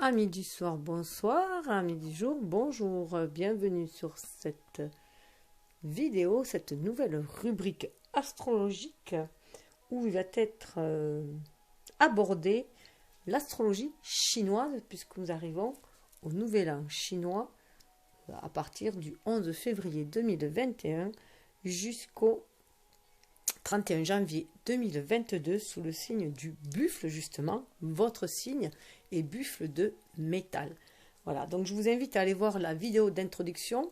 Amis du soir, bonsoir, amis du jour, bonjour, bienvenue sur cette vidéo, cette nouvelle rubrique astrologique où il va être abordé l'astrologie chinoise puisque nous arrivons au nouvel an chinois à partir du 11 février 2021 jusqu'au 31 janvier 2022 sous le signe du buffle justement, votre signe est buffle de métal. Voilà, donc je vous invite à aller voir la vidéo d'introduction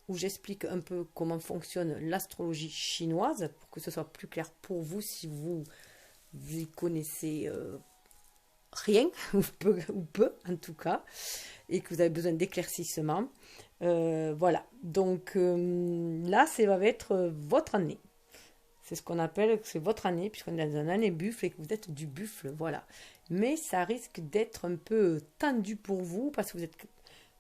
où j'explique un peu comment fonctionne l'astrologie chinoise pour que ce soit plus clair pour vous si vous y connaissez rien ou peu en tout cas et que vous avez besoin d'éclaircissement. Voilà, donc là, ça va être votre année. C'est ce qu'on appelle, c'est votre année, puisqu'on est dans une année buffle et que vous êtes du buffle, voilà. Mais ça risque d'être un peu tendu pour vous, parce que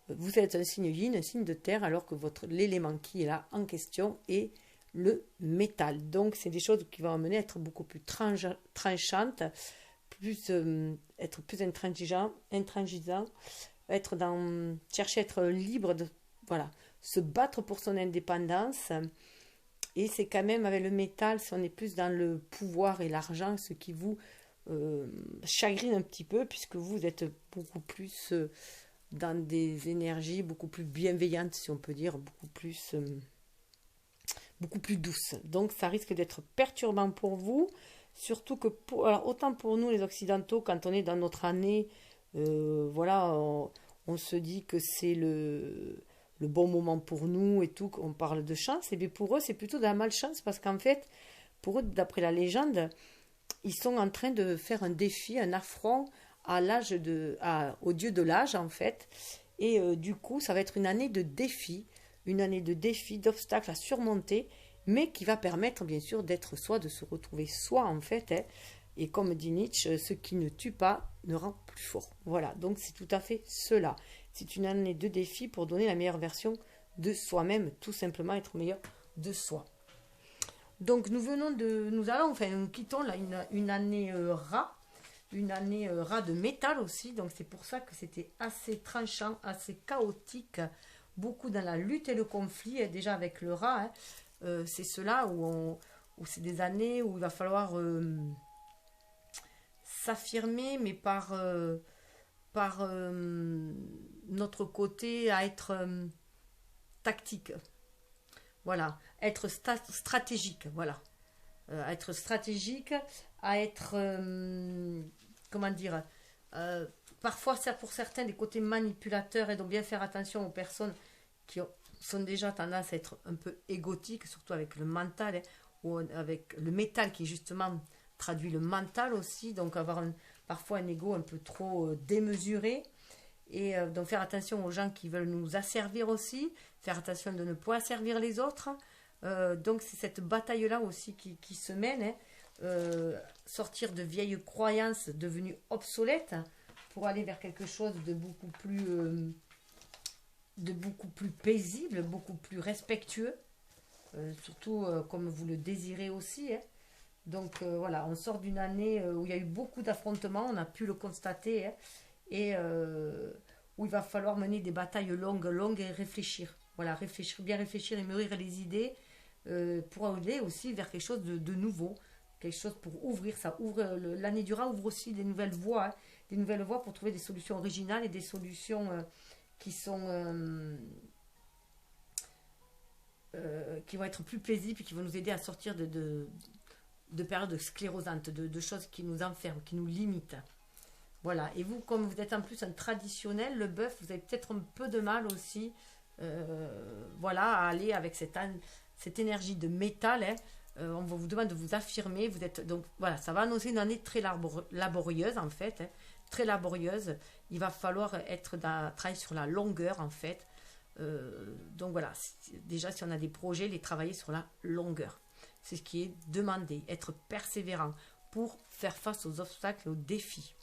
vous êtes un signe yin, un signe de terre, alors que l'élément qui est là en question est le métal. Donc, c'est des choses qui vont amener à être beaucoup plus tranchantes, être plus intransigeant, chercher à être libre, voilà, se battre pour son indépendance. Et c'est quand même avec le métal, si on est plus dans le pouvoir et l'argent, ce qui vous chagrine un petit peu, puisque vous êtes beaucoup plus dans des énergies beaucoup plus bienveillantes, si on peut dire, beaucoup plus douces. Donc ça risque d'être perturbant pour vous, surtout que, alors, autant pour nous les Occidentaux, quand on est dans notre année, voilà, on se dit que c'est le bon moment pour nous et tout, on parle de chance, et bien pour eux c'est plutôt de la malchance parce qu'en fait, pour eux, d'après la légende, ils sont en train de faire un défi, un affront au dieu de l'âge en fait, et du coup ça va être une année de défi, d'obstacles à surmonter, mais qui va permettre bien sûr d'être soi, de se retrouver soi en fait, hein, et comme dit Nietzsche, ce qui ne tue pas ne rend plus fort. Voilà, donc c'est tout à fait cela. C'est une année de défi pour donner la meilleure version de soi-même, tout simplement être meilleur de soi. Donc nous quittons là une année rat, de métal aussi, donc c'est pour ça que c'était assez tranchant, assez chaotique, beaucoup dans la lutte et le conflit, et déjà avec le rat, hein, c'est cela où c'est des années où il va falloir s'affirmer, mais par notre côté à être tactique, voilà, être stratégique, voilà, être stratégique, à être, comment dire, parfois ça pour certains des côtés manipulateurs, et donc bien faire attention aux personnes sont déjà tendance à être un peu égotiques, surtout avec le mental, hein, ou avec le métal qui justement traduit le mental aussi, donc avoir parfois un ego un peu trop démesuré. Et donc faire attention aux gens qui veulent nous asservir aussi, faire attention de ne pas asservir les autres. Donc c'est cette bataille-là aussi qui se mène, hein. Sortir de vieilles croyances devenues obsolètes pour aller vers quelque chose de beaucoup plus paisible, beaucoup plus respectueux, surtout comme vous le désirez aussi, hein. Donc voilà, on sort d'une année où il y a eu beaucoup d'affrontements, on a pu le constater, hein, et où il va falloir mener des batailles longues et réfléchir. Voilà, bien réfléchir et mûrir les idées pour aller aussi vers quelque chose de nouveau, quelque chose pour ouvrir. L'année du rat ouvre aussi des nouvelles voies, hein, des nouvelles voies pour trouver des solutions originales et des solutions qui vont être plus paisibles et qui vont nous aider à sortir de périodes sclérosantes, de choses qui nous enferment, qui nous limitent. Voilà, et vous, comme vous êtes en plus un traditionnel, le bœuf, vous avez peut-être un peu de mal aussi, voilà, à aller avec cette énergie de métal, hein. On vous demande de vous affirmer, donc voilà, ça va annoncer une année très laborieuse en fait, hein, très laborieuse. Il va falloir travailler sur la longueur en fait. Donc voilà, déjà si on a des projets, les travailler sur la longueur. C'est ce qui est demandé, être persévérant pour faire face aux obstacles, aux défis.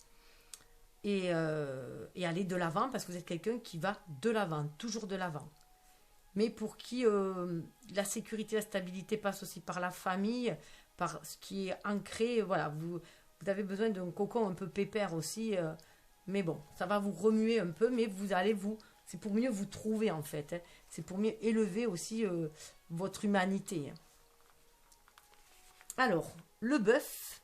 Et aller de l'avant, parce que vous êtes quelqu'un qui va de l'avant, toujours de l'avant. Mais pour qui la sécurité, la stabilité passe aussi par la famille, par ce qui est ancré. Voilà, vous avez besoin d'un cocon un peu pépère aussi, Mais bon, ça va vous remuer un peu, mais vous allez c'est pour mieux vous trouver en fait. Hein. C'est pour mieux élever aussi votre humanité. Hein. Alors, le bœuf,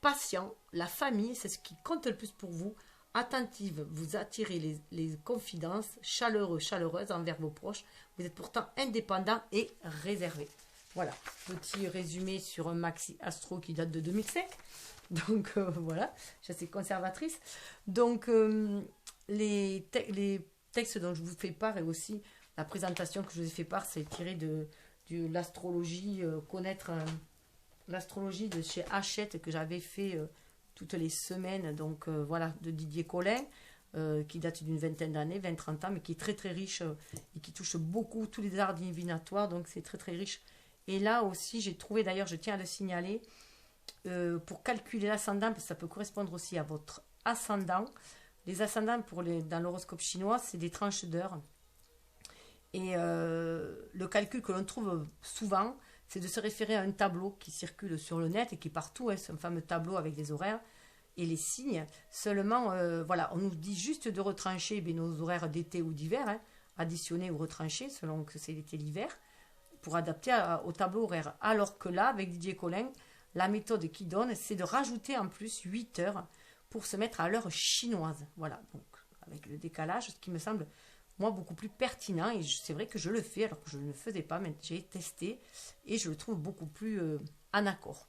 patient, la famille, c'est ce qui compte le plus pour vous. Attentive, vous attirez les confidences, chaleureuse envers vos proches. Vous êtes pourtant indépendant et réservé. Voilà, petit résumé sur un maxi astro qui date de 2005. Donc voilà, je suis assez conservatrice. Donc les textes dont je vous fais part et aussi la présentation que je vous ai fait part, c'est tiré de l'astrologie, connaître l'astrologie de chez Hachette que j'avais fait toutes les semaines, donc voilà, de Didier Collin, qui date d'une vingtaine d'années, 20-30 ans, mais qui est très très riche et qui touche beaucoup tous les arts divinatoires, donc c'est très très riche. Et là aussi, j'ai trouvé, d'ailleurs, je tiens à le signaler, pour calculer l'ascendant, parce que ça peut correspondre aussi à votre ascendant. Les ascendants dans l'horoscope chinois, c'est des tranches d'heures. Et le calcul que l'on trouve souvent, c'est de se référer à un tableau qui circule sur le net et qui est partout, hein, c'est un fameux tableau avec des horaires et les signes. Seulement, voilà, on nous dit juste de retrancher nos horaires d'été ou d'hiver, hein, additionner ou retrancher selon que c'est l'été l'hiver, pour adapter au tableau horaire. Alors que là, avec Didier Collin, la méthode qu'il donne, c'est de rajouter en plus 8 heures pour se mettre à l'heure chinoise. Voilà, donc avec le décalage, ce qui me semble, moi, beaucoup plus pertinent. Et c'est vrai que je le fais, alors que je ne le faisais pas, mais j'ai testé et je le trouve beaucoup plus en accord.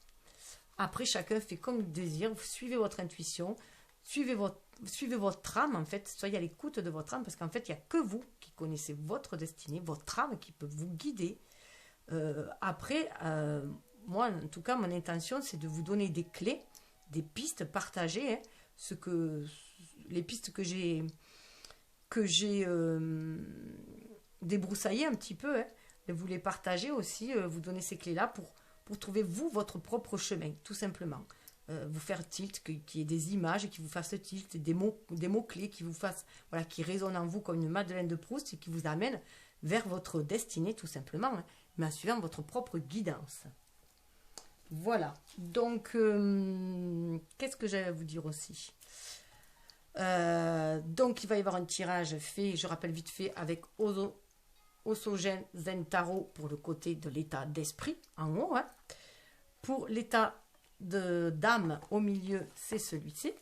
Après, chacun fait comme il désire. Vous suivez votre intuition, suivez votre âme, en fait. Soyez à l'écoute de votre âme, parce qu'en fait, il n'y a que vous qui connaissez votre destinée, votre âme qui peut vous guider. Après, moi, en tout cas, mon intention, c'est de vous donner des clés, des pistes partagées, hein, les pistes que j'ai débroussaillées un petit peu, hein, et vous les partagez aussi, vous donner ces clés-là pour trouver, vous, votre propre chemin, tout simplement. Vous faire tilt, qu'il y ait des images qui vous fassent tilt, des mots-clés qui vous fassent, voilà, qui résonnent en vous comme une Madeleine de Proust et qui vous amènent vers votre destinée, tout simplement, hein, mais en suivant votre propre guidance. Voilà. Donc, qu'est-ce que j'allais vous dire aussi ? Donc, il va y avoir un tirage fait, je rappelle vite fait, avec Osogen Zen Tarot pour le côté de l'état d'esprit, en haut. Hein. Pour l'état d'âme au milieu, c'est celui-ci.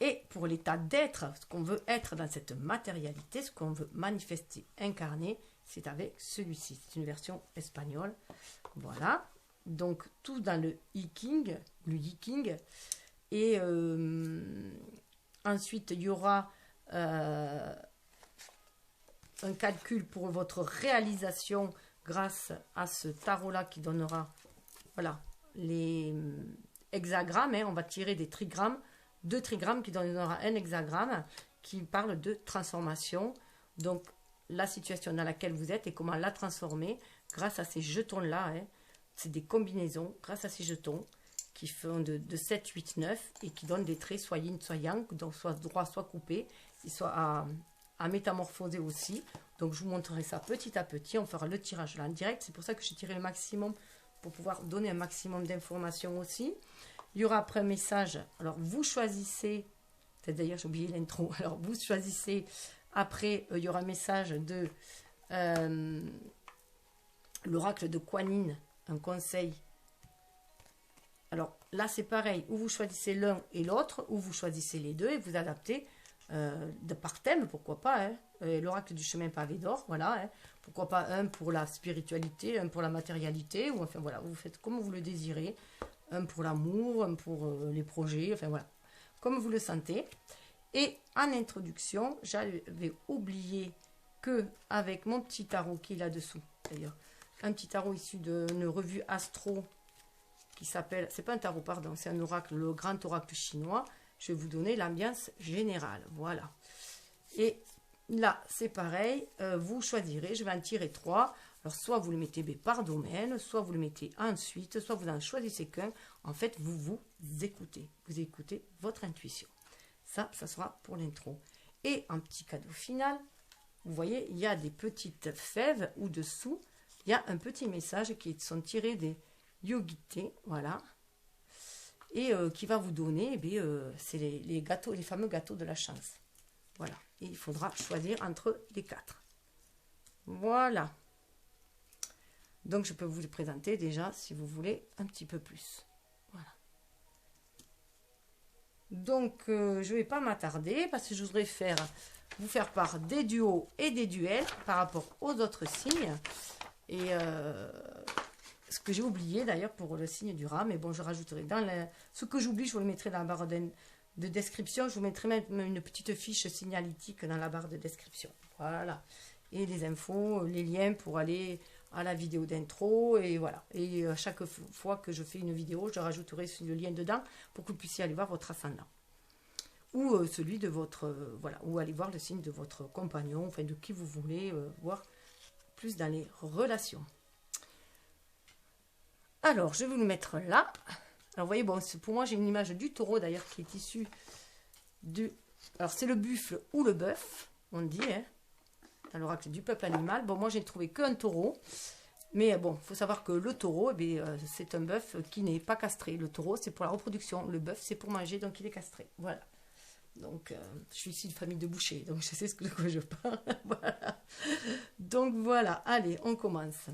Et pour l'état d'être, ce qu'on veut être dans cette matérialité, ce qu'on veut manifester, incarner, c'est avec celui-ci. C'est une version espagnole. Voilà. Donc, tout dans le Yiking, Et ensuite, il y aura un calcul pour votre réalisation grâce à ce tarot-là qui donnera, voilà, les hexagrammes. Hein, on va tirer des trigrammes, 2 trigrammes qui donnera un hexagramme qui parle de transformation. Donc, la situation dans laquelle vous êtes et comment la transformer grâce à ces jetons-là. Hein. C'est des combinaisons grâce à ces jetons qui font de 7, 8, 9 et qui donnent des traits soit yin, soit yang, donc soit droit, soit coupé, et soit à métamorphoser aussi. Donc je vous montrerai ça petit à petit, on fera le tirage là en direct, c'est pour ça que j'ai tiré le maximum pour pouvoir donner un maximum d'informations aussi. Il y aura après un message, alors vous choisissez, peut-être d'ailleurs j'ai oublié l'intro, alors vous choisissez, après il y aura un message de l'oracle de Kuan Yin, un conseil. Alors là, c'est pareil, ou vous choisissez l'un et l'autre, ou vous choisissez les deux et vous adaptez par thème, pourquoi pas. Hein. L'oracle du chemin pavé d'or, voilà. Hein. Pourquoi pas un pour la spiritualité, un pour la matérialité, ou enfin voilà, vous faites comme vous le désirez. Un pour l'amour, un pour les projets, enfin voilà, comme vous le sentez. Et en introduction, j'avais oublié que avec mon petit tarot qui est là-dessous, d'ailleurs, un petit tarot issu d'une revue Astro qui s'appelle, c'est pas un tarot, pardon, c'est un oracle, le grand oracle chinois. Je vais vous donner l'ambiance générale, voilà. Et là, c'est pareil, vous choisirez, je vais en tirer 3. Alors, soit vous le mettez par domaine, soit vous le mettez ensuite, soit vous en choisissez qu'un. En fait, vous écoutez. Vous écoutez votre intuition. Ça sera pour l'intro. Et un petit cadeau final, vous voyez, il y a des petites fèves ou dessous, il y a un petit message qui sont tirés des Yogité, voilà. et qui va vous donner, c'est les gâteaux, les fameux gâteaux de la chance. Voilà, et il faudra choisir entre les 4. Voilà. Donc, je peux vous les présenter déjà, si vous voulez, un petit peu plus. Voilà. Donc, je ne vais pas m'attarder, parce que je voudrais vous faire part des duos et des duels par rapport aux autres signes. Et ce que j'ai oublié, d'ailleurs, pour le signe du rat, mais bon, je rajouterai dans ce que j'oublie, je vous le mettrai dans la barre de description. Je vous mettrai même une petite fiche signalétique dans la barre de description. Voilà. Et les infos, les liens pour aller à la vidéo d'intro, et voilà. Et à chaque fois que je fais une vidéo, je rajouterai le lien dedans pour que vous puissiez aller voir votre ascendant. Ou celui de votre, voilà, ou aller voir le signe de votre compagnon, enfin de qui vous voulez voir plus dans les relations. Alors, je vais vous le mettre là. Alors, vous voyez, bon, pour moi, j'ai une image du taureau, d'ailleurs, qui est issue du... Alors, c'est le buffle ou le bœuf, on dit, hein, dans l'oracle du peuple animal. Bon, moi, j'ai trouvé qu'un taureau. Mais bon, il faut savoir que le taureau, c'est un bœuf qui n'est pas castré. Le taureau, c'est pour la reproduction. Le bœuf, c'est pour manger, donc il est castré. Voilà. Donc, je suis ici de famille de bouchers, donc je sais de quoi je parle. Voilà. Donc, voilà. Allez, on commence.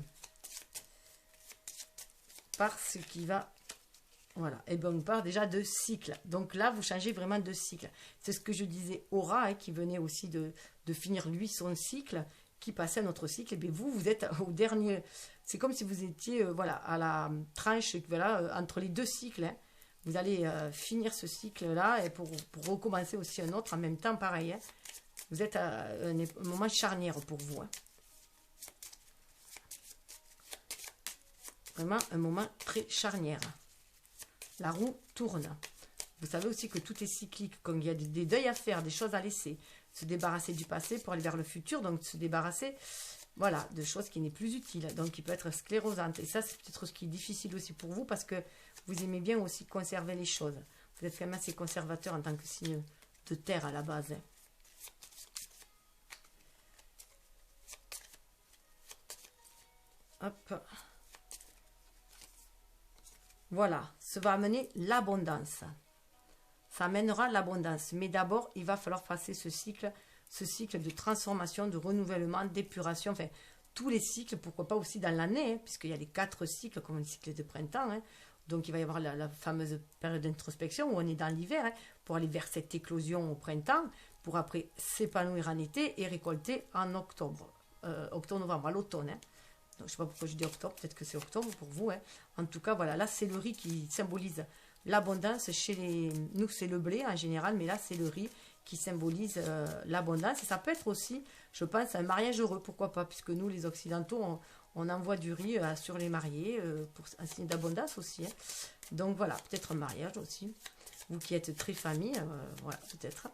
Par ce qui va... Voilà. Et bien, on part déjà de cycle. Donc là, vous changez vraiment de cycle. C'est ce que je disais au rat, hein, qui venait aussi de finir, lui, son cycle, qui passait à notre cycle. Et bien, vous êtes au dernier... C'est comme si vous étiez, voilà, à la tranche, voilà, entre les deux cycles, hein. Vous allez finir ce cycle-là et pour recommencer aussi un autre en même temps, pareil. Hein. Vous êtes à un moment charnière pour vous. Hein. Vraiment un moment très charnière. La roue tourne. Vous savez aussi que tout est cyclique, comme il y a des deuils à faire, des choses à laisser. Se débarrasser du passé pour aller vers le futur, donc se débarrasser, voilà, de choses qui n'est plus utile, donc qui peut être sclérosante. Et ça, c'est peut-être ce qui est difficile aussi pour vous, parce que vous aimez bien aussi conserver les choses. Vous êtes quand même assez conservateur en tant que signe de terre à la base. Hop. Voilà, ça va amener l'abondance. Ça amènera l'abondance. Mais d'abord, il va falloir passer ce cycle de transformation, de renouvellement, d'épuration, enfin, tous les cycles, pourquoi pas aussi dans l'année, hein, puisqu'il y a les 4 cycles, comme le cycle de printemps. Hein. Donc, il va y avoir la fameuse période d'introspection où on est dans l'hiver, hein, pour aller vers cette éclosion au printemps, pour après s'épanouir en été et récolter en octobre. Octobre-novembre, à l'automne. Hein. Donc, je ne sais pas pourquoi je dis octobre, peut-être que c'est octobre pour vous. Hein. En tout cas, voilà, là, c'est le riz qui symbolise l'abondance. Chez nous, c'est le blé en général, mais là, c'est le riz qui symbolise l'abondance. Et ça peut être aussi, je pense, un mariage heureux, pourquoi pas, puisque nous, les Occidentaux, on envoie du riz sur les mariés pour un signe d'abondance aussi. Hein. Donc voilà, peut-être un mariage aussi. Vous qui êtes très famille, voilà, peut-être.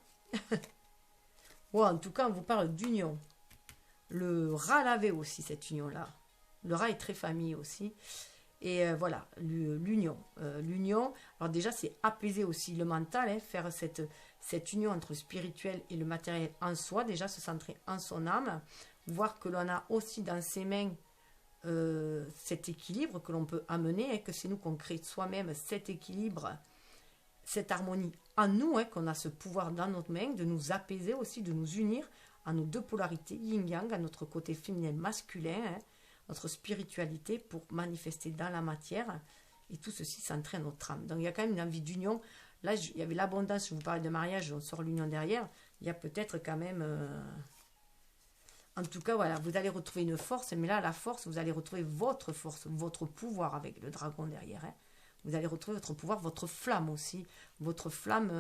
Ou en tout cas, on vous parle d'union. Le rat l'avait aussi, cette union-là. Le rat est très famille aussi. Et voilà, l'union. L'union, alors déjà, c'est apaiser aussi le mental, hein, faire cette union entre le spirituel et le matériel en soi, déjà se centrer en son âme, voir que l'on a aussi dans ses mains cet équilibre que l'on peut amener, hein, que c'est nous qu'on crée soi-même cet équilibre, cette harmonie en nous, hein, qu'on a ce pouvoir dans notre main, de nous apaiser aussi, de nous unir à nos deux polarités, yin-yang, à notre côté féminin masculin, hein, notre spiritualité pour manifester dans la matière, et tout ceci centré à notre âme. Donc il y a quand même une envie d'union. Là, il y avait l'abondance, je vous parlais de mariage, on sort l'union derrière, il y a peut-être quand même... En tout cas, voilà, vous allez retrouver une force, mais là, la force, vous allez retrouver votre force, votre pouvoir avec le dragon derrière. Hein. Vous allez retrouver votre pouvoir, votre flamme aussi, votre flamme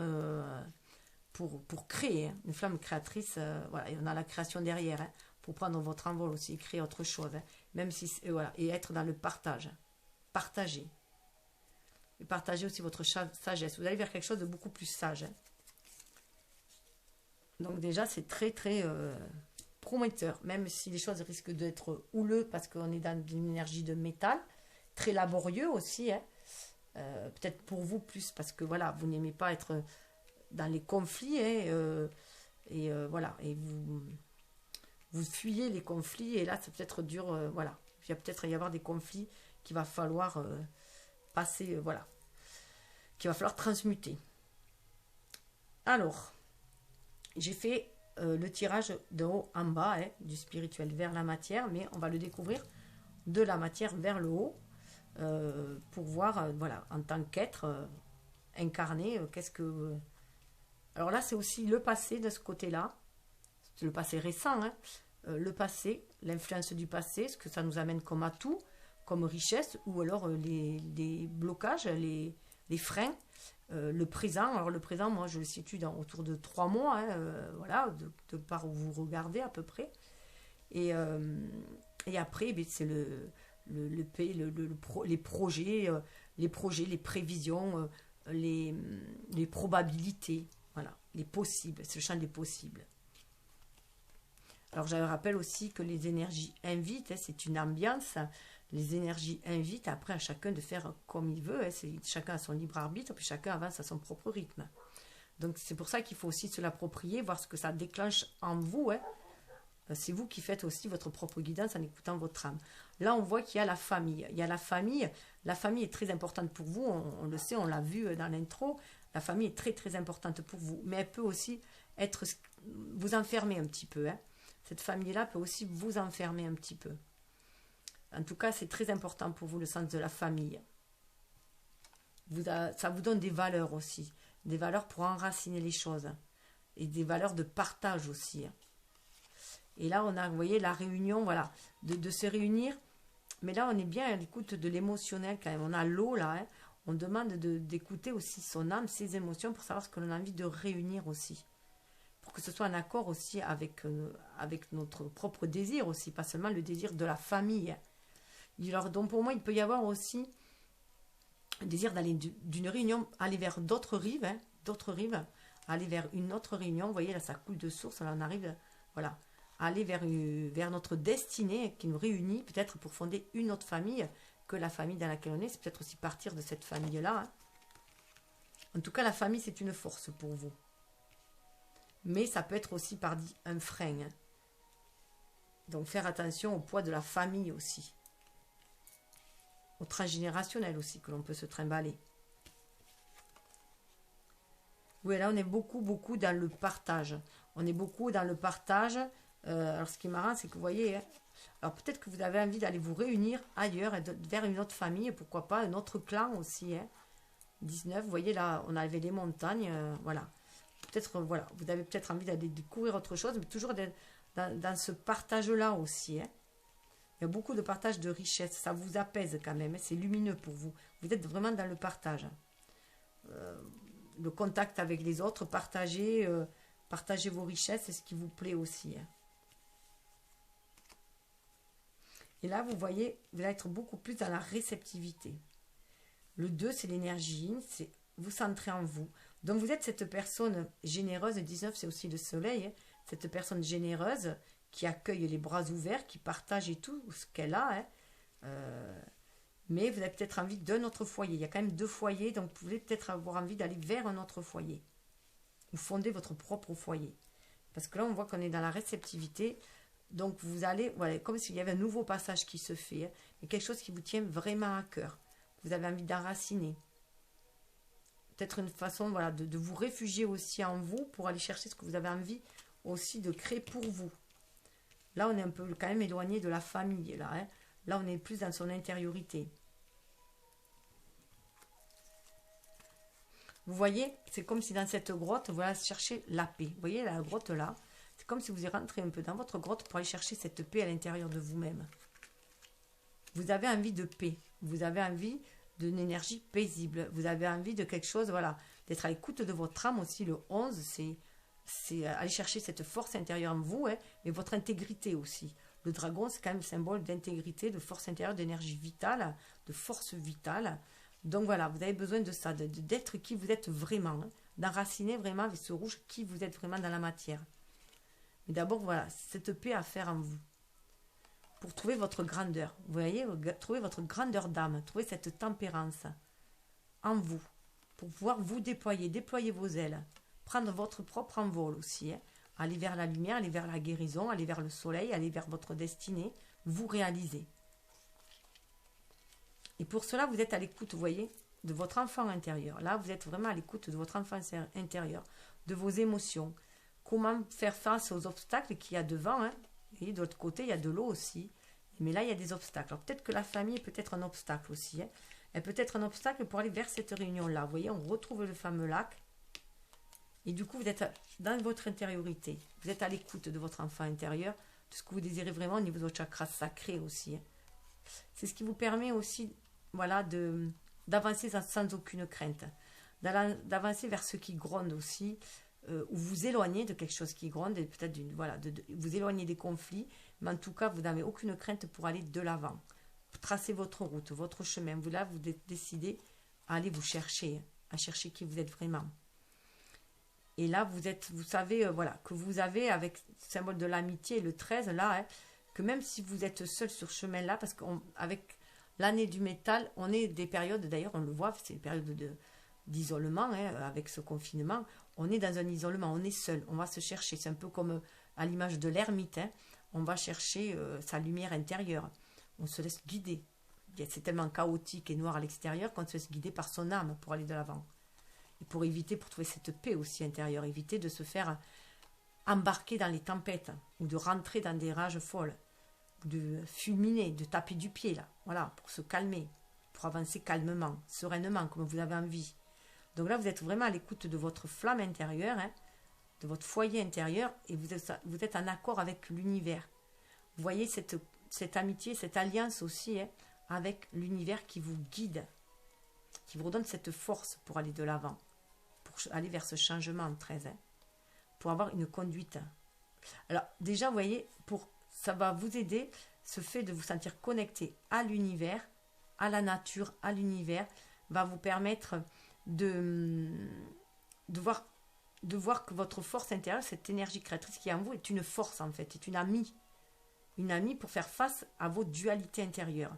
pour créer, hein, une flamme créatrice. Voilà, et on a la création derrière, hein, pour prendre votre envol aussi, créer autre chose, hein, même si voilà, et être dans le partage, partager, et partager aussi votre sagesse. Vous allez vers quelque chose de beaucoup plus sage. Hein. Donc déjà, c'est très très prometteur, même si les choses risquent d'être houleux parce qu'on est dans une énergie de métal, très laborieux aussi, hein. Peut-être pour vous plus parce que voilà, vous n'aimez pas être dans les conflits, hein, voilà, et vous fuyez les conflits et là c'est peut-être dur, voilà, il va peut-être y avoir des conflits qu'il va falloir passer, voilà. qu'il va falloir transmuter. Alors, j'ai fait le tirage de haut en bas, hein, du spirituel vers la matière, mais on va le découvrir de la matière vers le haut, pour voir, voilà, en tant qu'être incarné, qu'est-ce que... Alors là, c'est aussi le passé de ce côté-là, c'est le passé récent, hein, le passé, l'influence du passé, ce que ça nous amène comme atout, comme richesse, ou alors les blocages, les freins, le présent. Alors le présent, moi je le situe autour de 3 mois, hein, voilà, de par où vous regardez à peu près. Et après, c'est les projets, les prévisions, les probabilités, voilà, les possibles, c'est le champ des possibles. Alors je rappelle aussi que les énergies invitent, hein, c'est une ambiance, les énergies invitent après à chacun de faire comme il veut, hein, chacun a son libre arbitre, puis chacun avance à son propre rythme. Donc c'est pour ça qu'il faut aussi se l'approprier, voir ce que ça déclenche en vous, hein. C'est vous qui faites aussi votre propre guidance en écoutant votre âme. Là, on voit qu'il y a la famille. Il y a la famille. La famille est très importante pour vous. On le sait, on l'a vu dans l'intro. La famille est très, très importante pour vous. Mais elle peut aussi vous enfermer un petit peu, hein. Cette famille-là peut aussi vous enfermer un petit peu. En tout cas, c'est très important pour vous, le sens de la famille. Ça vous donne des valeurs aussi. Des valeurs pour enraciner les choses. Et des valeurs de partage aussi. Et là, on a, vous voyez, la réunion, voilà, de se réunir. Mais là, on est bien à l'écoute de l'émotionnel quand même. On a l'eau là, hein. On demande d'écouter aussi son âme, ses émotions pour savoir ce que l'on a envie de réunir aussi. Pour que ce soit en accord aussi avec notre propre désir aussi, pas seulement le désir de la famille. Alors, donc pour moi, il peut y avoir aussi un désir d'aller d'une réunion, aller vers d'autres rives, hein, aller vers une autre réunion. Vous voyez, là, ça coule de source, là, on arrive, voilà, aller vers notre destinée qui nous réunit, peut-être pour fonder une autre famille que la famille dans laquelle on est. C'est peut-être aussi partir de cette famille-là, hein. En tout cas, la famille, c'est une force pour vous. Mais ça peut être aussi un frein, hein. Donc, faire attention au poids de la famille aussi. Au transgénérationnel aussi, que l'on peut se trimballer. Oui, là, on est beaucoup, beaucoup dans le partage. On est beaucoup dans le partage. Alors, ce qui est marrant, c'est que vous voyez, hein, alors peut-être que vous avez envie d'aller vous réunir ailleurs, vers une autre famille, pourquoi pas un autre clan aussi, hein. 19, vous voyez, là, on avait les montagnes, voilà. Peut-être, voilà, vous avez peut-être envie d'aller découvrir autre chose, mais toujours dans ce partage-là aussi, hein. Il y a beaucoup de partage de richesse, ça vous apaise quand même, hein, c'est lumineux pour vous. Vous êtes vraiment dans le partage. Le contact avec les autres, partager vos richesses, c'est ce qui vous plaît aussi, hein. Et là, vous voyez, vous allez être beaucoup plus dans la réceptivité. Le 2, c'est l'énergie, c'est vous centrer en vous. Donc, vous êtes cette personne généreuse. Le 19, c'est aussi le soleil, hein, cette personne généreuse qui accueille les bras ouverts, qui partage et tout ce qu'elle a, hein. Mais vous avez peut-être envie d'un autre foyer. Il y a quand même 2 foyers, donc vous pouvez peut-être avoir envie d'aller vers un autre foyer. Ou fonder votre propre foyer. Parce que là, on voit qu'on est dans la réceptivité. Donc, vous allez, voilà, comme s'il y avait un nouveau passage qui se fait, hein, mais quelque chose qui vous tient vraiment à cœur. Vous avez envie d'enraciner. Peut-être une façon, voilà, de vous réfugier aussi en vous pour aller chercher ce que vous avez envie aussi de créer pour vous. Là, on est un peu quand même éloigné de la famille, là, hein. Là, on est plus dans son intériorité. Vous voyez, c'est comme si dans cette grotte, vous allez chercher la paix. Vous voyez la grotte là, c'est comme si vous y rentrez un peu dans votre grotte pour aller chercher cette paix à l'intérieur de vous-même. Vous avez envie de paix. Vous avez envie d'une énergie paisible. Vous avez envie de quelque chose, voilà, d'être à l'écoute de votre âme aussi. Le 11, c'est aller chercher cette force intérieure en vous, hein, mais votre intégrité aussi. Le dragon, c'est quand même le symbole d'intégrité, de force intérieure, d'énergie vitale, de force vitale. Donc voilà, vous avez besoin de ça, d'être qui vous êtes vraiment, hein, d'enraciner vraiment avec ce rouge qui vous êtes vraiment dans la matière. Mais d'abord, voilà, cette paix à faire en vous. Pour trouver votre grandeur. Vous voyez, trouver votre grandeur d'âme, trouver cette tempérance en vous. Pour pouvoir vous déployer vos ailes. Prendre votre propre envol aussi, hein. Aller vers la lumière, aller vers la guérison, aller vers le soleil, aller vers votre destinée. Vous réaliser. Et pour cela, vous êtes à l'écoute, vous voyez, de votre enfant intérieur. Là, vous êtes vraiment à l'écoute de votre enfant intérieur, de vos émotions. Comment faire face aux obstacles qu'il y a devant. Hein. Et de l'autre côté, il y a de l'eau aussi. Mais là, il y a des obstacles. Alors peut-être que la famille est peut-être un obstacle aussi. Hein. Elle peut être un obstacle pour aller vers cette réunion-là. Vous voyez, on retrouve le fameux lac. Et du coup, vous êtes dans votre intériorité. Vous êtes à l'écoute de votre enfant intérieur, de ce que vous désirez vraiment au niveau de votre chakra sacré aussi. Hein. C'est ce qui vous permet aussi, voilà, d'avancer sans aucune crainte. D'avancer vers ce qui gronde aussi, ou vous éloigner de quelque chose qui gronde, et peut-être voilà, de vous éloigner des conflits, mais en tout cas, vous n'avez aucune crainte pour aller de l'avant. Tracez votre route, votre chemin. Vous décidez à aller vous chercher, à chercher qui vous êtes vraiment. Et là, vous savez, voilà, que vous avez, avec le symbole de l'amitié, le 13, là, hein, que même si vous êtes seul sur ce chemin-là, parce qu'avec l'année du métal, on est des périodes, d'ailleurs, on le voit, c'est des périodes d'isolement, hein, avec ce confinement, on est dans un isolement, on est seul, on va se chercher. C'est un peu comme à l'image de l'ermite, hein, on va chercher sa lumière intérieure. On se laisse guider. C'est tellement chaotique et noir à l'extérieur qu'on se laisse guider par son âme pour aller de l'avant. Et pour trouver cette paix aussi intérieure, éviter de se faire embarquer dans les tempêtes ou de rentrer dans des rages folles, de fulminer, de taper du pied, là, voilà, pour se calmer, pour avancer calmement, sereinement, comme vous avez envie. Donc là, vous êtes vraiment à l'écoute de votre flamme intérieure, hein, de votre foyer intérieur, et vous êtes en accord avec l'univers. Vous voyez cette amitié, cette alliance aussi, hein, avec l'univers qui vous guide, qui vous redonne cette force pour aller de l'avant, pour aller vers ce changement 13, hein, pour avoir une conduite. Alors déjà, vous voyez, ça va vous aider, ce fait de vous sentir connecté à l'univers, à la nature, à l'univers, va vous permettre de voir que votre force intérieure, cette énergie créatrice qui est en vous, est une force en fait, est une amie. Une amie pour faire face à vos dualités intérieures.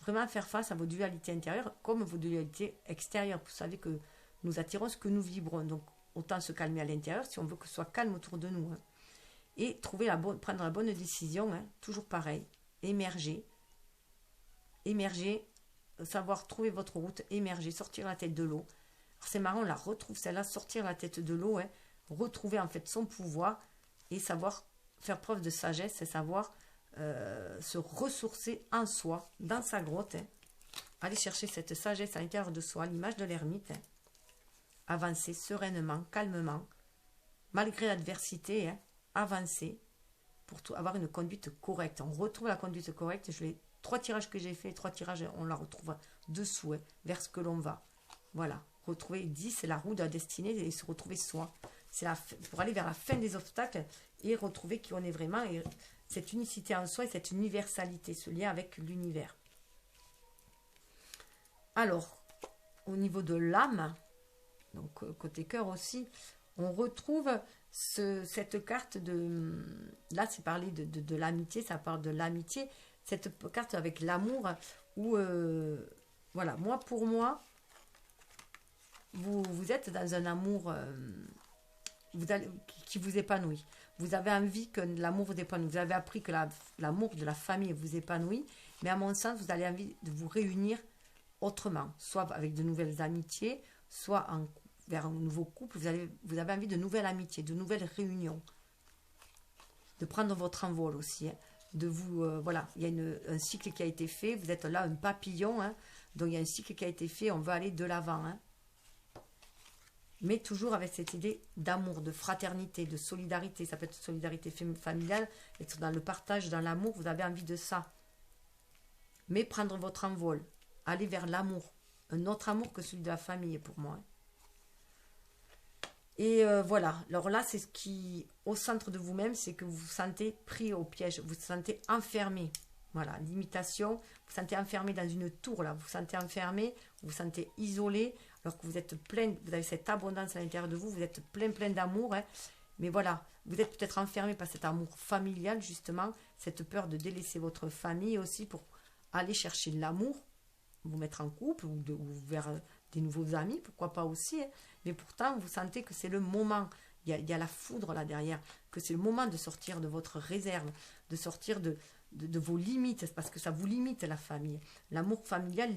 Vraiment faire face à vos dualités intérieures comme vos dualités extérieures. Vous savez que nous attirons ce que nous vibrons. Donc, autant se calmer à l'intérieur si on veut que ce soit calme autour de nous. Hein. Et prendre la bonne décision, hein, toujours pareil. Émerger, savoir trouver votre route, émerger, sortir la tête de l'eau. Alors, c'est marrant, on la retrouve celle-là, sortir la tête de l'eau, hein, retrouver en fait son pouvoir et savoir faire preuve de sagesse, c'est savoir se ressourcer en soi, dans sa grotte, hein. Aller chercher cette sagesse à l'intérieur de soi, l'image de l'ermite, hein. Avancer sereinement, calmement, malgré l'adversité, hein, avancer pour avoir une conduite correcte. On retrouve la conduite correcte. 3 tirages que j'ai fait, 3 tirages, on la retrouve dessous, hein, vers ce que l'on va. Voilà, retrouver 10, c'est la roue de la destinée et se retrouver soi. C'est pour aller vers la fin des obstacles et retrouver qui on est vraiment, et cette unicité en soi et cette universalité, ce lien avec l'univers. Alors, au niveau de l'âme, donc côté cœur aussi, on retrouve cette carte de... Là, c'est parler de l'amitié, ça parle de l'amitié. Cette carte avec l'amour où, voilà, pour moi, vous êtes dans un amour... qui vous épanouit. Vous avez envie que l'amour vous épanouisse. Vous avez appris que l'amour de la famille vous épanouit. Mais à mon sens, vous avez envie de vous réunir autrement. Soit avec de nouvelles amitiés, soit vers un nouveau couple. Vous avez envie de nouvelles amitiés, de nouvelles réunions. De prendre votre envol aussi. Hein. Voilà, il y a un cycle qui a été fait. Vous êtes là, un papillon. Hein. Donc il y a un cycle qui a été fait. On va aller de l'avant. Hein. Mais toujours avec cette idée d'amour, de fraternité, de solidarité. Ça peut être solidarité familiale, être dans le partage, dans l'amour, vous avez envie de ça. Mais prendre votre envol, aller vers l'amour, un autre amour que celui de la famille pour moi. Et voilà, alors là, c'est ce qui, au centre de vous-même, c'est que vous vous sentez pris au piège, vous vous sentez enfermé. Voilà, l'imitation, vous vous sentez enfermé dans une tour, là, vous vous sentez enfermé, vous vous sentez isolé, alors que vous êtes plein, vous avez cette abondance à l'intérieur de vous, vous êtes plein d'amour, hein. Mais voilà, vous êtes peut-être enfermé par cet amour familial, justement, cette peur de délaisser votre famille aussi pour aller chercher l'amour, vous mettre en couple ou vers des nouveaux amis, pourquoi pas aussi, hein. Mais pourtant, vous sentez que c'est le moment, il y a la foudre là derrière, que c'est le moment de sortir de votre réserve, de sortir de vos limites, parce que ça vous limite la famille. L'amour familial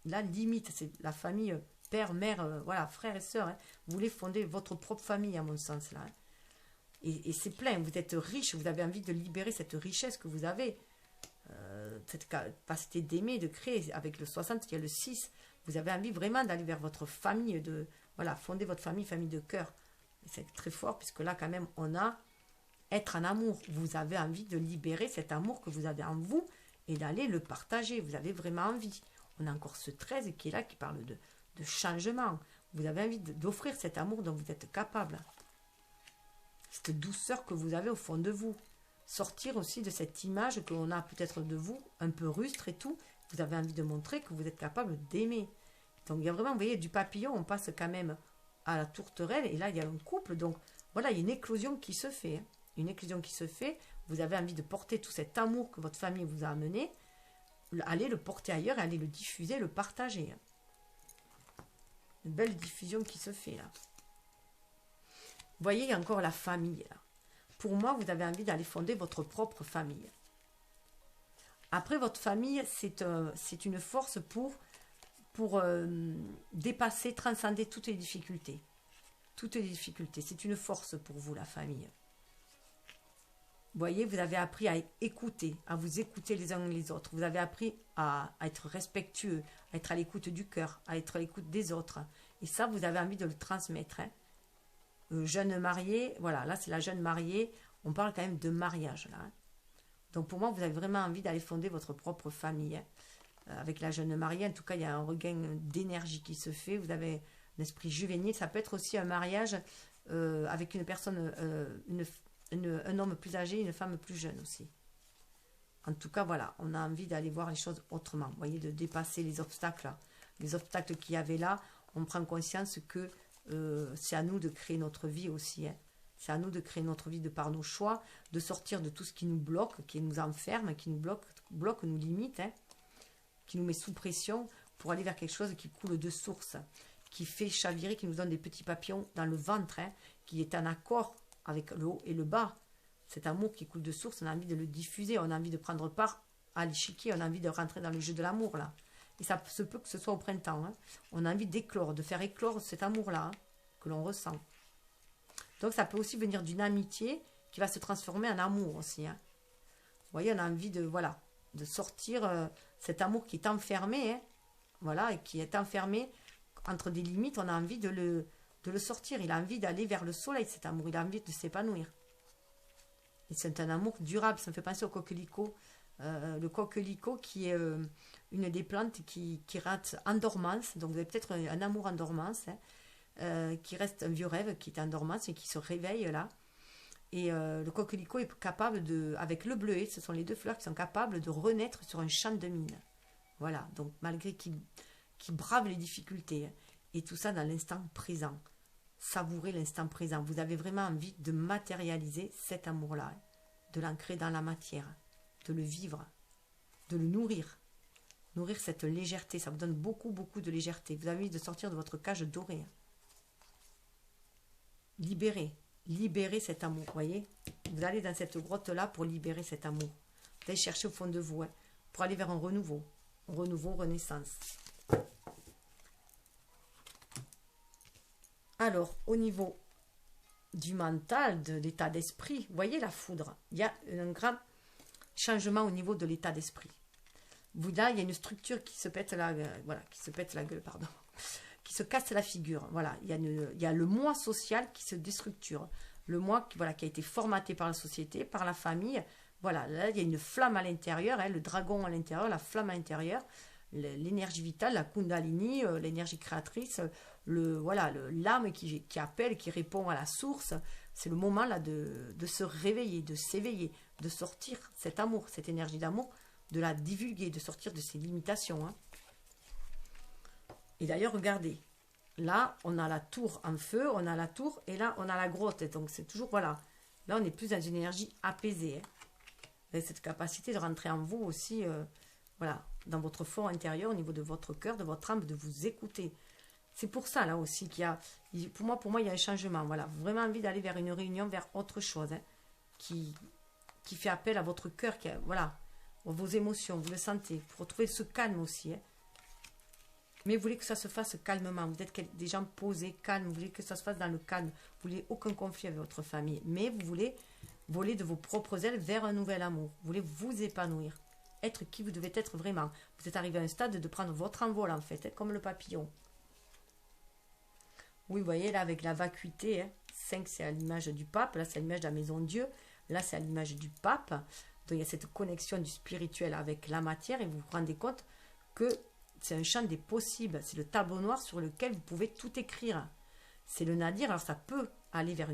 la limite, c'est la famille, père, mère, voilà, frères et sœurs. Hein. Vous voulez fonder votre propre famille, à mon sens, là. Hein. Et c'est plein, vous êtes riche, vous avez envie de libérer cette richesse que vous avez. Cette capacité d'aimer, de créer. Avec le 60, il y a le 6. Vous avez envie vraiment d'aller vers votre famille, de voilà, fonder votre famille, famille de cœur. C'est très fort, puisque là, quand même, on a être en amour. Vous avez envie de libérer cet amour que vous avez en vous et d'aller le partager. Vous avez vraiment envie. On a encore ce 13 qui est là, qui parle de changement. Vous avez envie d'offrir cet amour dont vous êtes capable. Cette douceur que vous avez au fond de vous. Sortir aussi de cette image que l'on a peut-être de vous, un peu rustre et tout. Vous avez envie de montrer que vous êtes capable d'aimer. Donc il y a vraiment, vous voyez, du papillon, on passe quand même à la tourterelle. Et là, il y a un couple. Donc voilà, il y a une éclosion qui se fait. Hein. Une éclosion qui se fait. Vous avez envie de porter tout cet amour que votre famille vous a amené. Allez le porter ailleurs, allez le diffuser, le partager. Une belle diffusion qui se fait là. Vous voyez, il y a encore la famille là. Pour moi, vous avez envie d'aller fonder votre propre famille. Après, votre famille, c'est une force pour dépasser, transcender toutes les difficultés. Toutes les difficultés. C'est une force pour vous, la famille. Vous voyez, vous avez appris à écouter, à vous écouter les uns les autres. Vous avez appris à être respectueux, à être à l'écoute du cœur, à être à l'écoute des autres. Et ça, vous avez envie de le transmettre. Hein. Jeune mariée, voilà, là c'est la jeune mariée, on parle quand même de mariage là. Hein. Donc pour moi, vous avez vraiment envie d'aller fonder votre propre famille. Hein. Avec la jeune mariée, en tout cas, il y a un regain d'énergie qui se fait. Vous avez un esprit juvénile. Ça peut être aussi un mariage avec une personne, un homme plus âgé, une femme plus jeune aussi. En tout cas, voilà, on a envie d'aller voir les choses autrement. Vous voyez, de dépasser les obstacles. Les obstacles qu'il y avait là, on prend conscience que c'est à nous de créer notre vie aussi. Hein. C'est à nous de créer notre vie de par nos choix, de sortir de tout ce qui nous bloque, qui nous enferme, qui nous bloque, nous limite, hein, qui nous met sous pression pour aller vers quelque chose qui coule de source, qui fait chavirer, qui nous donne des petits papillons dans le ventre, hein, qui est en accord avec le haut et le bas. Cet amour qui coule de source, on a envie de le diffuser, on a envie de prendre part à l'échiquier, on a envie de rentrer dans le jeu de l'amour là. Et ça se peut que ce soit au printemps. Hein. On a envie d'éclore, de faire éclore cet amour-là hein, que l'on ressent. Donc ça peut aussi venir d'une amitié qui va se transformer en amour aussi. Hein. Vous voyez, on a envie de, voilà, de sortir cet amour qui est enfermé. Hein, voilà, et qui est enfermé entre des limites. On a envie de le sortir. Il a envie d'aller vers le soleil, cet amour. Il a envie de s'épanouir. Et c'est un amour durable. Ça me fait penser au coquelicot. Le coquelicot qui est une des plantes qui rate en dormance. Donc vous avez peut-être un amour en dormance. Hein, qui reste un vieux rêve qui est en dormance et qui se réveille là. Et le coquelicot est capable de, avec le bleuet, ce sont les deux fleurs qui sont capables de renaître sur un champ de mine. Voilà, donc malgré qu'il brave les difficultés. Hein, et tout ça dans l'instant présent. Savourer l'instant présent. Vous avez vraiment envie de matérialiser cet amour-là. Hein, de l'ancrer dans la matière. De le vivre. De le nourrir. Nourrir cette légèreté. Ça vous donne beaucoup, beaucoup de légèreté. Vous avez envie de sortir de votre cage dorée. Hein. Libérer cet amour, vous voyez. Vous allez dans cette grotte-là pour libérer cet amour. Vous allez chercher au fond de vous, hein, pour aller vers un renouveau. Renouveau, renaissance. Alors, au niveau du mental, de l'état d'esprit, vous voyez la foudre. Il y a un grand changement au niveau de l'état d'esprit. Là, il y a une structure qui se pète la gueule, pardon. Qui se casse la figure. Voilà, il y a le moi social qui se déstructure. Le moi qui a été formaté par la société, par la famille. Voilà, là, il y a une flamme à l'intérieur, hein, le dragon à l'intérieur, la flamme à l'intérieur, l'énergie vitale, la kundalini, l'énergie créatrice, l'âme qui appelle, qui répond à la source. C'est le moment là de se réveiller, de s'éveiller, de sortir cet amour, cette énergie d'amour, de la divulguer, de sortir de ses limitations. Hein. Et d'ailleurs, regardez, là, on a la tour en feu, on a la tour, et là, on a la grotte. Donc, c'est toujours, voilà, là, on est plus dans une énergie apaisée. Hein. Vous avez cette capacité de rentrer en vous aussi, voilà, dans votre fond intérieur, au niveau de votre cœur, de votre âme, de vous écouter. C'est pour ça, là aussi, qu'il y a, pour moi, il y a un changement. Voilà, vraiment envie d'aller vers une réunion, vers autre chose, hein, qui fait appel à votre cœur, voilà, vos émotions, vous le sentez, pour retrouver ce calme aussi, hein. Mais vous voulez que ça se fasse calmement. Vous êtes des gens posés, calmes. Vous voulez que ça se fasse dans le calme. Vous voulez aucun conflit avec votre famille. Mais vous voulez voler de vos propres ailes vers un nouvel amour. Vous voulez vous épanouir. Être qui vous devez être vraiment. Vous êtes arrivé à un stade de prendre votre envol en fait, hein, comme le papillon. Oui, vous voyez là avec la vacuité. Hein, 5 c'est à l'image du pape. Là c'est à l'image de la maison de Dieu. Là c'est à l'image du pape. Donc il y a cette connexion du spirituel avec la matière. Et vous vous rendez compte que c'est un champ des possibles. C'est le tableau noir sur lequel vous pouvez tout écrire. C'est le nadir. Alors ça peut aller vers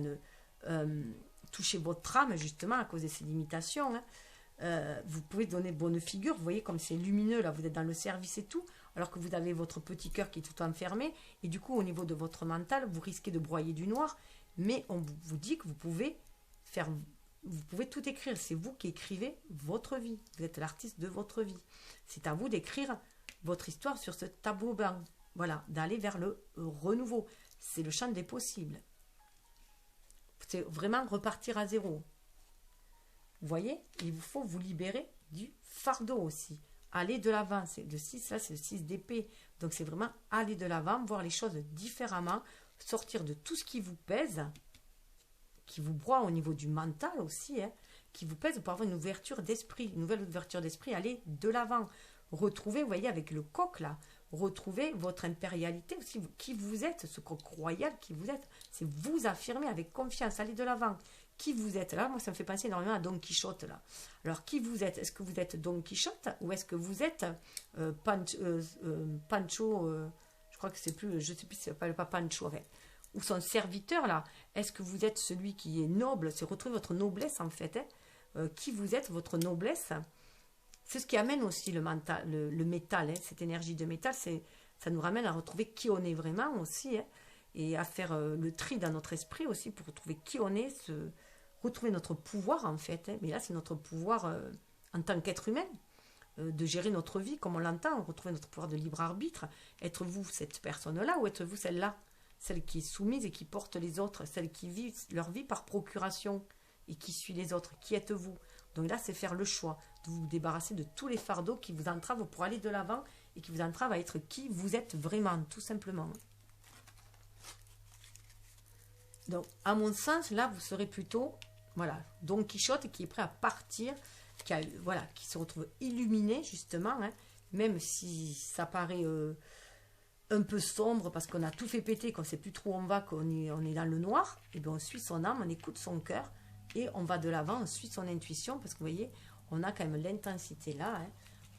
toucher votre âme justement à cause de ces limitations. Hein. Vous pouvez donner bonne figure. Vous voyez comme c'est lumineux là. Vous êtes dans le service et tout. Alors que vous avez votre petit cœur qui est tout enfermé. Et du coup au niveau de votre mental, vous risquez de broyer du noir. Mais on vous dit que vous pouvez tout écrire. C'est vous qui écrivez votre vie. Vous êtes l'artiste de votre vie. C'est à vous d'écrire votre histoire sur ce tableau blanc. Voilà, d'aller vers le renouveau. C'est le champ des possibles. C'est vraiment repartir à zéro. Vous voyez, il vous faut vous libérer du fardeau aussi. Aller de l'avant. C'est le 6, là, c'est le 6 d'épée. Donc, c'est vraiment aller de l'avant, voir les choses différemment, sortir de tout ce qui vous pèse, qui vous broie au niveau du mental aussi, hein, qui vous pèse pour avoir une ouverture d'esprit, une nouvelle ouverture d'esprit, aller de l'avant. Retrouvez, vous voyez, avec le coq là, retrouvez votre impérialité aussi, qui vous êtes, ce coq royal qui vous êtes, c'est vous affirmer avec confiance, aller de l'avant. Qui vous êtes là, moi ça me fait penser énormément à Don Quichotte là. Alors qui vous êtes? Est-ce que vous êtes Don Quichotte ou est-ce que vous êtes Pancho, je crois que c'est plus, je sais plus si ça s'appelle pas Pancho, ouais, ou son serviteur là? Est-ce que vous êtes celui qui est noble? C'est retrouver votre noblesse en fait. Hein. Qui vous êtes, votre noblesse? C'est ce qui amène aussi le métal, hein, cette énergie de métal, ça nous ramène à retrouver qui on est vraiment aussi, hein, et à faire le tri dans notre esprit aussi pour retrouver qui on est, retrouver notre pouvoir en fait. Hein. Mais là, c'est notre pouvoir en tant qu'être humain, de gérer notre vie comme on l'entend, retrouver notre pouvoir de libre arbitre. Êtes-vous cette personne-là ou êtes-vous celle-là? Celle qui est soumise et qui porte les autres, celle qui vit leur vie par procuration et qui suit les autres. Qui êtes-vous? Donc là, c'est faire le choix de vous débarrasser de tous les fardeaux qui vous entravent pour aller de l'avant et qui vous entravent à être qui vous êtes vraiment, tout simplement. Donc, à mon sens, là, vous serez plutôt, voilà, Don Quichotte qui est prêt à partir, qui se retrouve illuminé, justement, hein, même si ça paraît un peu sombre parce qu'on a tout fait péter, qu'on ne sait plus trop où on va, on est dans le noir, et bien on suit son âme, on écoute son cœur, et on va de l'avant, on suit son intuition, parce que vous voyez, on a quand même l'intensité là, hein,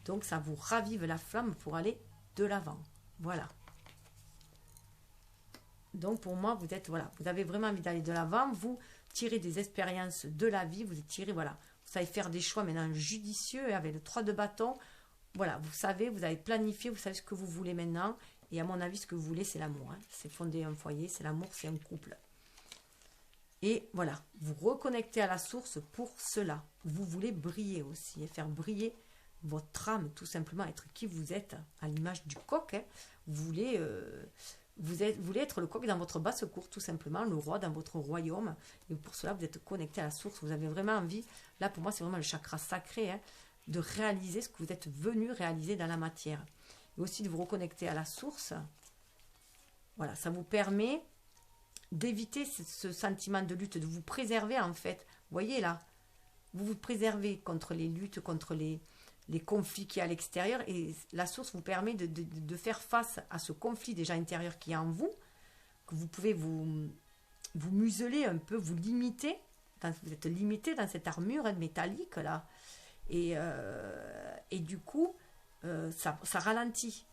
donc ça vous ravive la flamme pour aller de l'avant. Voilà. Donc pour moi, vous êtes, voilà, vous avez vraiment envie d'aller de l'avant, vous tirez des expériences de la vie, vous tirez, voilà, vous savez faire des choix maintenant judicieux, avec le 3 de bâton, voilà, vous savez, vous avez planifié, vous savez ce que vous voulez maintenant, et à mon avis, ce que vous voulez, c'est l'amour, hein. C'est fonder un foyer, c'est l'amour, c'est un couple. Et voilà, vous reconnectez à la source pour cela. Vous voulez briller aussi, et faire briller votre âme, tout simplement, être qui vous êtes, à l'image du coq. Hein. Vous voulez être le coq dans votre basse-cour, tout simplement, le roi dans votre royaume. Et pour cela, vous êtes connecté à la source. Vous avez vraiment envie, là pour moi, c'est vraiment le chakra sacré, hein, de réaliser ce que vous êtes venu réaliser dans la matière. Et aussi de vous reconnecter à la source. Voilà, ça vous permet d'éviter ce sentiment de lutte, de vous préserver en fait. Vous voyez là, vous vous préservez contre les luttes, contre les conflits qui y a à l'extérieur, et la source vous permet de faire face à ce conflit déjà intérieur qui est en vous, que vous pouvez vous museler un peu, vous limiter, vous êtes limité dans cette armure métallique là, et du coup ça ralentit.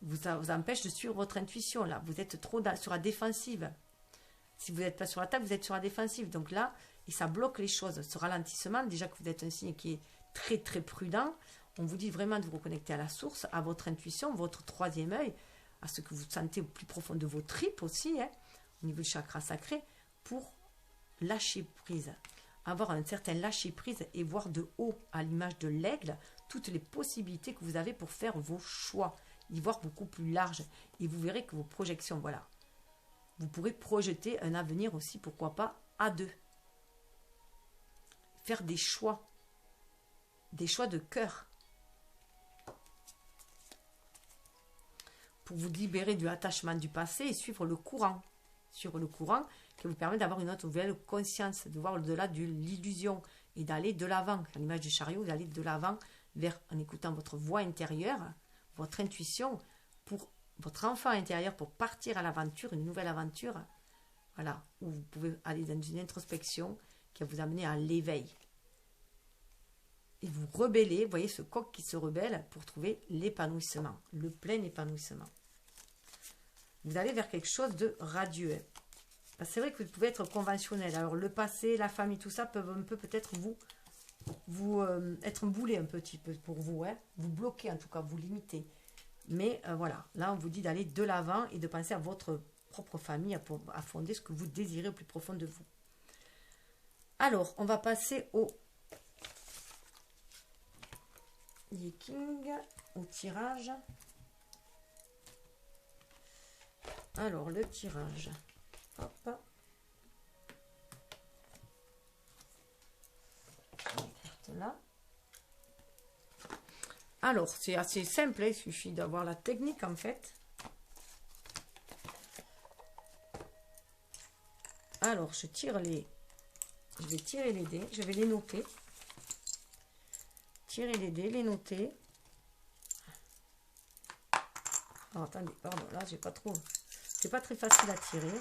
Vous empêche de suivre votre intuition. Là, vous êtes trop sur la défensive. Si vous n'êtes pas sur la table, vous êtes sur la défensive. Donc là, et ça bloque les choses. Ce ralentissement, déjà que vous êtes un signe qui est très très prudent, on vous dit vraiment de vous reconnecter à la source, à votre intuition, votre troisième œil, à ce que vous sentez au plus profond de vos tripes aussi, hein, au niveau du chakra sacré, pour lâcher prise. Avoir un certain lâcher prise et voir de haut, à l'image de l'aigle, toutes les possibilités que vous avez pour faire vos choix. Y voir beaucoup plus large, et vous verrez que vos projections, voilà, vous pourrez projeter un avenir aussi, pourquoi pas à deux, faire des choix de cœur. pour vous libérer du attachement du passé et suivre le courant. Sur le courant qui vous permet d'avoir une autre nouvelle conscience, de voir au-delà de l'illusion et d'aller de l'avant. À l'image du chariot, d'aller de l'avant en écoutant votre voix intérieure, votre intuition, pour votre enfant intérieur, pour partir à l'aventure, une nouvelle aventure. Voilà, où vous pouvez aller dans une introspection qui va vous amener à l'éveil. Et vous rebellez, vous voyez ce coq qui se rebelle pour trouver l'épanouissement, le plein épanouissement. Vous allez vers quelque chose de radieux. C'est vrai que vous pouvez être conventionnel. Alors le passé, la famille, tout ça peuvent un peu peut-être vous être boulé un petit peu pour vous. Hein, vous bloquer en tout cas, vous limiter. Mais voilà, là on vous dit d'aller de l'avant et de penser à votre propre famille, à fonder ce que vous désirez au plus profond de vous. Alors, on va passer au Yiking, au tirage. Alors, le tirage. Hop. Là. Alors, c'est assez simple, il suffit d'avoir la technique en fait. Alors, je vais tirer les dés, je vais les noter. Tirer les dés, les noter. Oh, attendez, pardon, là, j'ai pas trop. C'est pas très facile à tirer.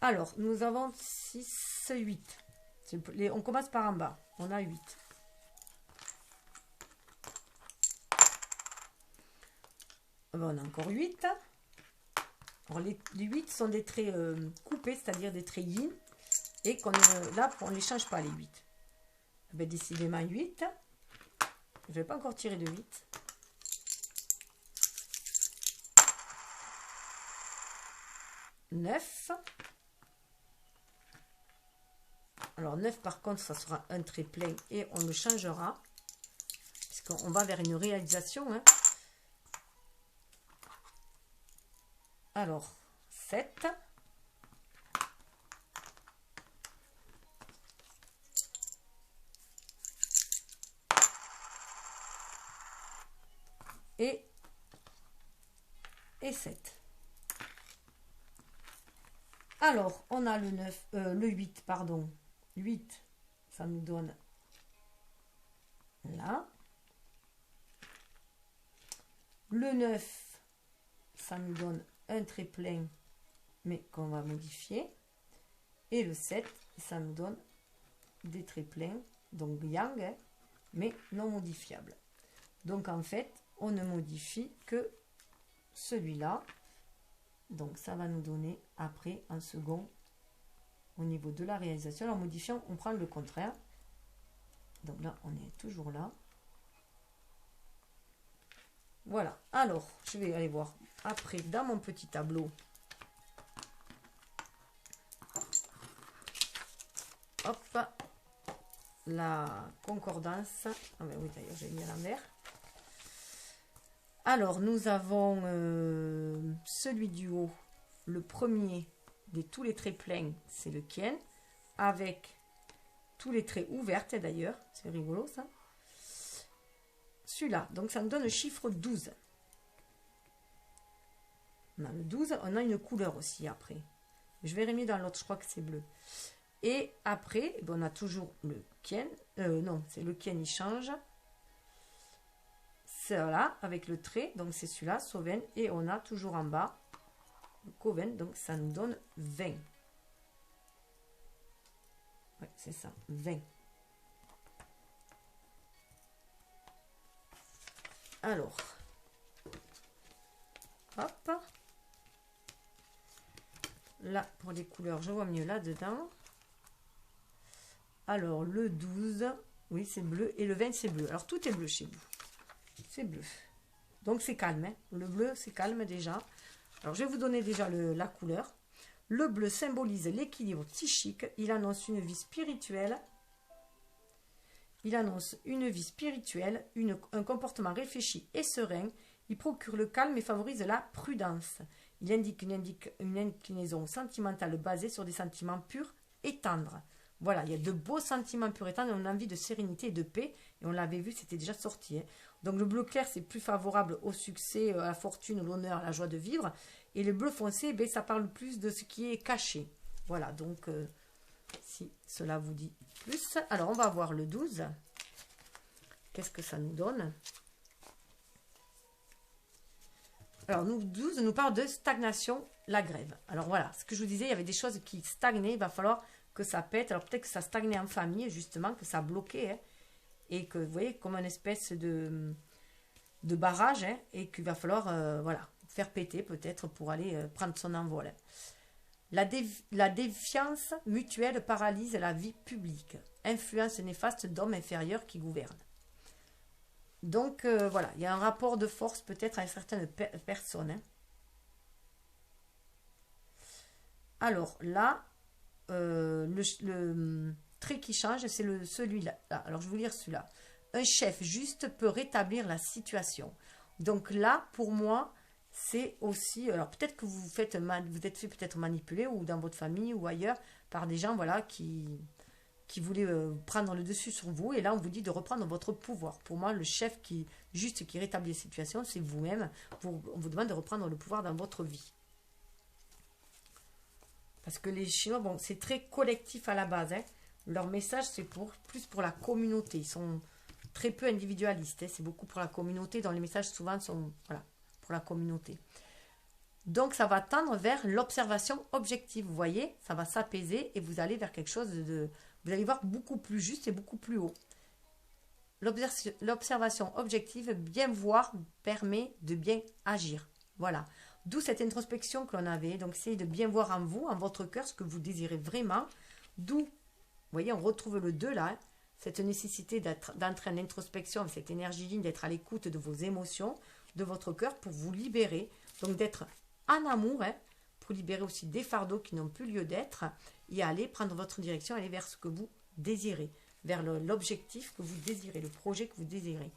Alors, nous avons 6, 8. On commence par en bas. On a 8. On a encore 8. Alors, les 8 sont des traits coupés, c'est-à-dire des traits yin. Et là, on ne les change pas, les 8. Ben, décidément, 8. Je ne vais pas encore tirer de 8. Neuf. Alors 9 par contre, ça sera un trait plein et on le changera. Puisqu'on va vers une réalisation. Hein. Alors 7. Et 7. Alors, on a le 8, pardon. 8, ça nous donne là. Le 9, ça nous donne un trait plein, mais qu'on va modifier. Et le 7, ça nous donne des traits pleins, donc yang, hein, mais non modifiables. Donc, en fait, on ne modifie que celui-là. Donc, ça va nous donner après un second au niveau de la réalisation. En modifiant, on prend le contraire. Donc là, on est toujours là. Voilà. Alors, je vais aller voir après dans mon petit tableau. Hop. La concordance. Ah ben oui, d'ailleurs, j'ai mis à l'envers. Alors, nous avons celui du haut, le premier de tous les traits pleins, c'est le Kien, avec tous les traits ouverts d'ailleurs, c'est rigolo ça. Celui-là, donc ça nous donne le chiffre 12. On a le 12, on a une couleur aussi après. Je verrai mieux dans l'autre, je crois que c'est bleu. Et après, on a toujours le Kien, non, c'est le Kien, il change. Là avec le trait, donc c'est celui-là, Soven, et on a toujours en bas le Coven, donc ça nous donne 20. Ouais, c'est ça, 20. Alors, hop, là pour les couleurs, je vois mieux là-dedans. Alors, le 12, oui, c'est bleu, et le 20, c'est bleu. Alors, tout est bleu chez vous. C'est bleu. Donc, c'est calme. Hein. Le bleu, c'est calme déjà. Alors, je vais vous donner déjà la couleur. Le bleu symbolise l'équilibre psychique. Il annonce une vie spirituelle. Il annonce une vie spirituelle, un comportement réfléchi et serein. Il procure le calme et favorise la prudence. Il indique une inclinaison sentimentale basée sur des sentiments purs et tendres. Voilà, il y a de beaux sentiments puritains et on a envie de sérénité et de paix. Et on l'avait vu, c'était déjà sorti. Hein. Donc le bleu clair, c'est plus favorable au succès, à la fortune, l'honneur, à la joie de vivre. Et le bleu foncé, ben, ça parle plus de ce qui est caché. Voilà, donc si cela vous dit plus. Alors on va voir le 12. Qu'est-ce que ça nous donne? Alors, nous, 12 nous parle de stagnation, la grève. Alors voilà, ce que je vous disais, il y avait des choses qui stagnaient, il va falloir que ça pète. Alors peut-être que ça stagnait en famille, justement, que ça bloquait, hein, et que, vous voyez, comme une espèce de barrage, hein, et qu'il va falloir, voilà, faire péter peut-être pour aller prendre son envol. Hein. La défiance mutuelle paralyse la vie publique. Influence néfaste d'hommes inférieurs qui gouvernent. Donc, voilà, il y a un rapport de force peut-être avec certaines personnes. Hein. Alors, là, le trait qui change, c'est celui-là. Alors, je vais vous lire celui-là. Un chef juste peut rétablir la situation. Donc là, pour moi, c'est aussi... Alors, peut-être que vous êtes fait peut-être manipuler, ou dans votre famille, ou ailleurs, par des gens, voilà, qui voulait prendre le dessus sur vous, et là on vous dit de reprendre votre pouvoir. Pour moi, le chef qui rétablit la situation, c'est vous-même. On vous demande de reprendre le pouvoir dans votre vie. Parce que les Chinois, bon, c'est très collectif à la base. Hein. Leur message, c'est plus pour la communauté. Ils sont très peu individualistes. Hein. C'est beaucoup pour la communauté, dont les messages souvent sont voilà, pour la communauté. Donc, ça va tendre vers l'observation objective. Vous voyez, ça va s'apaiser et vous allez vers quelque chose de... Vous allez voir beaucoup plus juste et beaucoup plus haut. L'observation objective, bien voir, permet de bien agir. Voilà. D'où cette introspection que l'on avait. Donc, c'est de bien voir en vous, en votre cœur, ce que vous désirez vraiment. D'où, vous voyez, on retrouve le 2 là. Hein, cette nécessité d'entrer en introspection, cette énergie ligne, d'être à l'écoute de vos émotions, de votre cœur pour vous libérer. Donc, d'être en amour, hein, pour libérer aussi des fardeaux qui n'ont plus lieu d'être et aller prendre votre direction, aller vers ce que vous désirez, vers l'objectif que vous désirez, le projet que vous désirez.